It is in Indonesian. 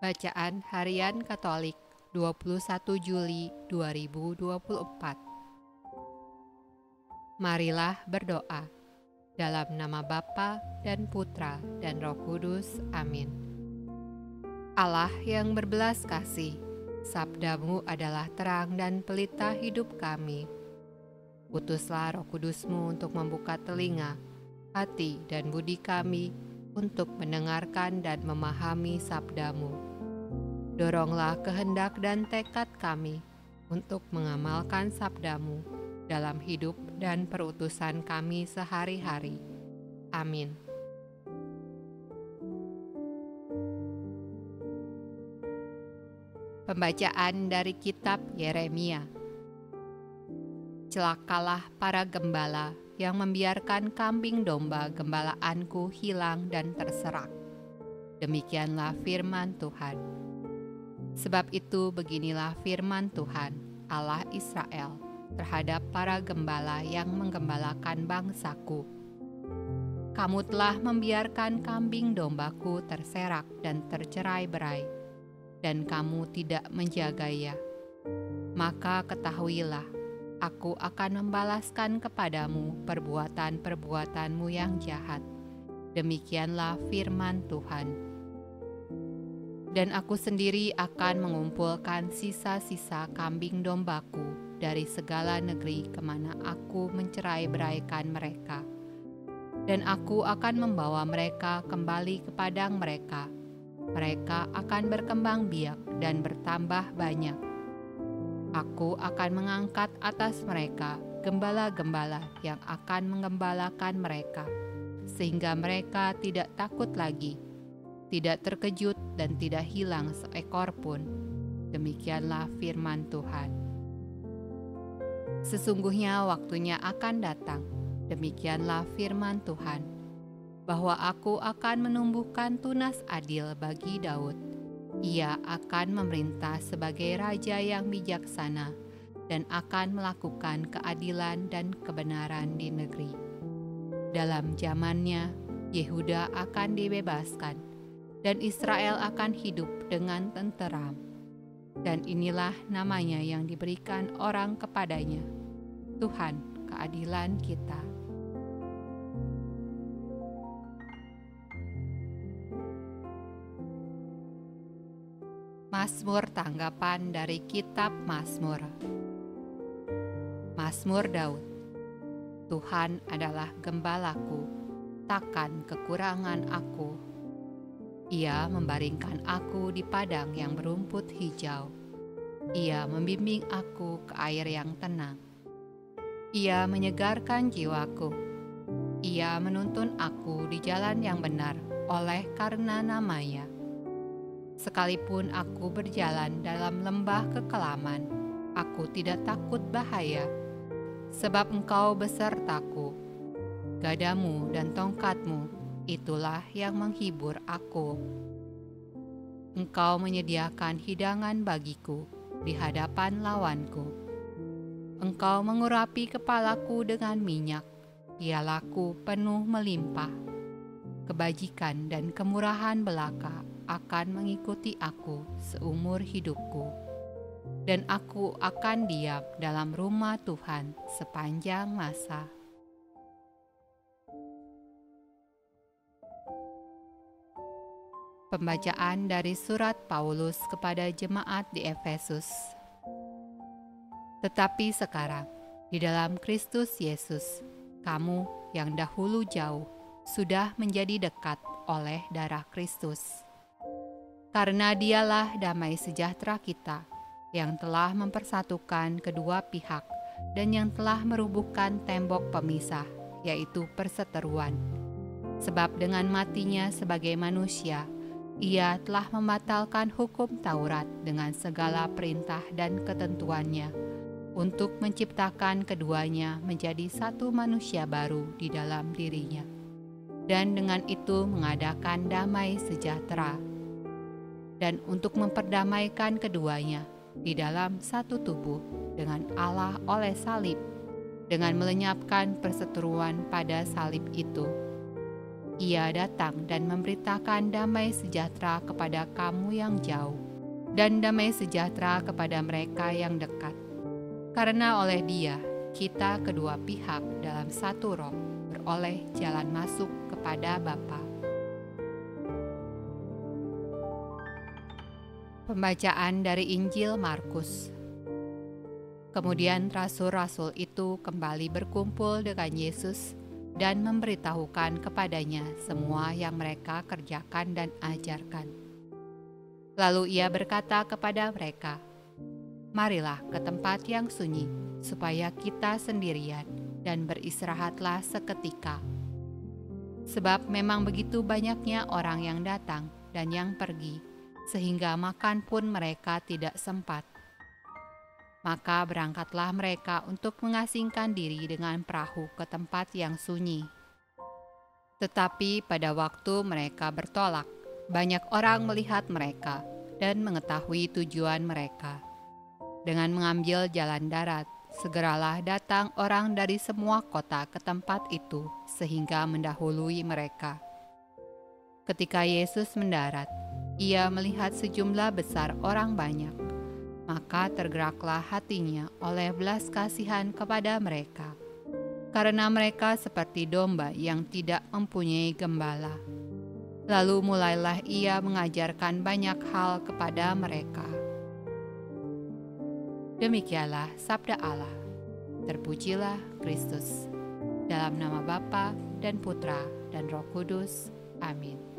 Bacaan Harian Katolik 21 Juli 2024. Marilah berdoa dalam nama Bapa dan Putra dan Roh Kudus. Amin. Allah yang berbelas kasih, sabdamu adalah terang dan pelita hidup kami. Utuslah Roh Kudusmu untuk membuka telinga, hati dan budi kami untuk mendengarkan dan memahami sabdamu. Doronglah kehendak dan tekad kami untuk mengamalkan sabdamu dalam hidup dan perutusan kami sehari-hari. Amin. Pembacaan dari kitab Yeremia. Celakalah para gembala yang membiarkan kambing domba gembalaanku hilang dan terserak. Demikianlah firman Tuhan. Sebab itu beginilah firman Tuhan, Allah Israel, terhadap para gembala yang menggembalakan bangsaku. Kamu telah membiarkan kambing dombaku terserak dan tercerai-berai, dan kamu tidak menjaganya. Maka ketahuilah, aku akan membalaskan kepadamu perbuatan-perbuatanmu yang jahat. Demikianlah firman Tuhan. Dan aku sendiri akan mengumpulkan sisa-sisa kambing dombaku dari segala negeri kemana aku mencerai-beraikan mereka. Dan aku akan membawa mereka kembali ke padang mereka. Mereka akan berkembang biak dan bertambah banyak. Aku akan mengangkat atas mereka gembala-gembala yang akan menggembalakan mereka, sehingga mereka tidak takut lagi, tidak terkejut dan tidak hilang seekor pun. Demikianlah firman Tuhan. Sesungguhnya waktunya akan datang, demikianlah firman Tuhan, bahwa aku akan menumbuhkan tunas adil bagi Daud. Ia akan memerintah sebagai raja yang bijaksana dan akan melakukan keadilan dan kebenaran di negeri. Dalam zamannya, Yehuda akan dibebaskan, dan Israel akan hidup dengan tenteram. Dan inilah namanya yang diberikan orang kepadanya, Tuhan keadilan kita. Mazmur tanggapan dari kitab Mazmur. Mazmur Daud. Tuhan adalah gembalaku, takkan kekurangan aku. Ia membaringkan aku di padang yang berumput hijau. Ia membimbing aku ke air yang tenang. Ia menyegarkan jiwaku. Ia menuntun aku di jalan yang benar oleh karena namanya. Sekalipun aku berjalan dalam lembah kekelaman, aku tidak takut bahaya, sebab Engkau besertaku. Gadamu dan tongkatmu, itulah yang menghibur aku. Engkau menyediakan hidangan bagiku di hadapan lawanku. Engkau mengurapi kepalaku dengan minyak, pialaku penuh melimpah. Kebajikan dan kemurahan belaka akan mengikuti aku seumur hidupku, dan aku akan diam dalam rumah Tuhan sepanjang masa. Pembacaan dari surat Paulus kepada jemaat di Efesus. Tetapi sekarang, di dalam Kristus Yesus, kamu yang dahulu jauh sudah menjadi dekat oleh darah Kristus. Karena Dialah damai sejahtera kita, yang telah mempersatukan kedua pihak dan yang telah merubuhkan tembok pemisah, yaitu perseteruan. Sebab dengan matinya sebagai manusia, Ia telah membatalkan hukum Taurat dengan segala perintah dan ketentuannya, untuk menciptakan keduanya menjadi satu manusia baru di dalam dirinya, dan dengan itu mengadakan damai sejahtera, dan untuk memperdamaikan keduanya di dalam satu tubuh dengan Allah oleh salib, dengan melenyapkan perseteruan pada salib itu. Ia datang dan memberitakan damai sejahtera kepada kamu yang jauh, dan damai sejahtera kepada mereka yang dekat. Karena oleh Dia, kita kedua pihak dalam satu roh beroleh jalan masuk kepada Bapa. Pembacaan dari Injil Markus. Kemudian rasul-rasul itu kembali berkumpul dengan Yesus dan memberitahukan kepadanya semua yang mereka kerjakan dan ajarkan. Lalu ia berkata kepada mereka, "Marilah ke tempat yang sunyi, supaya kita sendirian dan beristirahatlah seketika. Sebab memang begitu banyaknya orang yang datang dan yang pergi, sehingga makan pun mereka tidak sempat. Maka berangkatlah mereka untuk mengasingkan diri dengan perahu ke tempat yang sunyi. Tetapi pada waktu mereka bertolak, banyak orang melihat mereka dan mengetahui tujuan mereka. Dengan mengambil jalan darat, segeralah datang orang dari semua kota ke tempat itu sehingga mendahului mereka. Ketika Yesus mendarat, ia melihat sejumlah besar orang banyak. Maka tergeraklah hatinya oleh belas kasihan kepada mereka, karena mereka seperti domba yang tidak mempunyai gembala. Lalu mulailah ia mengajarkan banyak hal kepada mereka. Demikianlah sabda Allah. Terpujilah Kristus. Dalam nama Bapa dan Putra dan Roh Kudus. Amin.